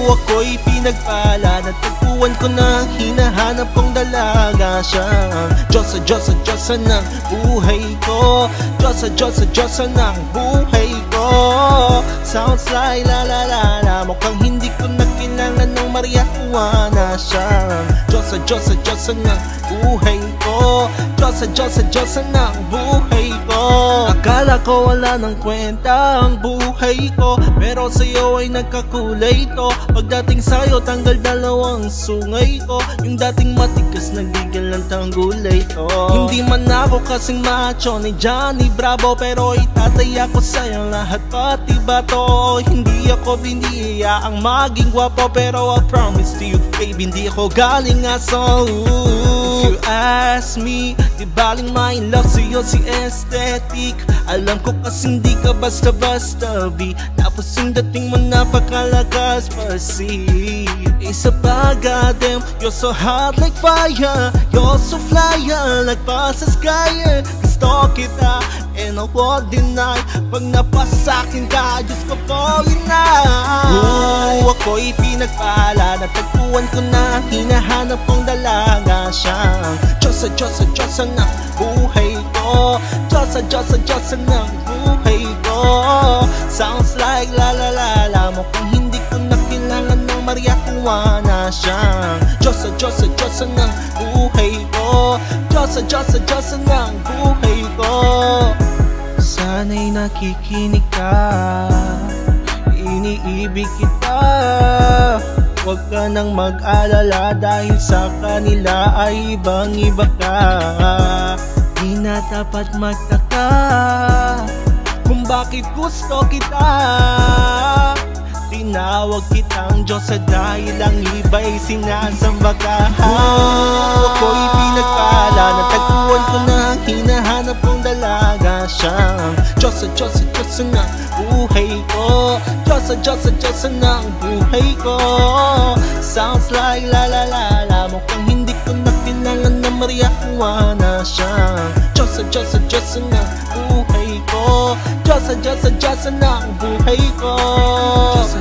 Ako'y pinagpala, natagpuan ko na hinahanap kong dalaga. Siyang Diyosa, Diyosa, Diyosa ng buhay ko. Diyosa, Diyosa, Diyosa ng buhay ko. Sounds like la la la la, mukhang hindi ko na kailangan ng Maria Juana. Siyang Diyosa, Diyosa, Diyosa ng buhay ko. Diyosa, Diyosa, Diyosa ng buhay ko. Akala ko wala ng kwenta ang buhay ko, pero sa'yo ay nagkakulay to. Pagdating sa'yo, tanggal dalawang sungay ko. Yung dating matigas, nagigil ng tanggulay to. Hindi man ako kasing macho ni Johnny Bravo, pero itataya ko sa'yo lahat pati bato. Hindi ako biniya ang maging gwapo, pero I promise to you, babe, hindi ako galing aso. If you ask me, di baling my love sa'yo si aesthetic. Alam ko kasi hindi ka basta-basta B, tapos yung dating mo napakalakas pa C. Isa pa, goddamn, you're so hot like fire. You're so flyer, like pa sa sky. Gusto kita and I won't deny. Pag napasa sa'kin ka, Diyos ko po, yun na. Ako'y pinagpala, natagpuan ko na hinahanap kong dalaga. Siyang Diyosa, Diyosa, Diyosa ng buhay ko. Diyosa, Diyosa, Diyosa ng buhay ko. Sounds like la la la la, mukhang hindi ko na kailangan ng Maria Juana. Siyang Diyosa, Diyosa, Diyosa ng buhay ko. Diyosa, Diyosa, Diyosa ng buhay ko. Sana'y nakikinig ka, iniibig kita. Huwag ka nang mag-alala, dahil sa kanila ay ibang-iba ka. Di na dapat magtaka kung bakit gusto kita. Tinawag kitang Diyosa dahil ang iba'y sinasamba ka. Ako'y pinagpala, natagpuan ko na hinahanap kong dalaga. Siyang Diyosa, Diyosa, Diyosa ng buhay ko. Diyosa, Diyosa, Diyosa ng buhay ko. Sounds like la la la la, mukhang hindi ko na kailangan ng Maria Juana. Siyang Diyosa, Diyosa, Diyosa ng buhay ko. Diyosa, Diyosa, Diyosa ng buhay ko. Diyosa,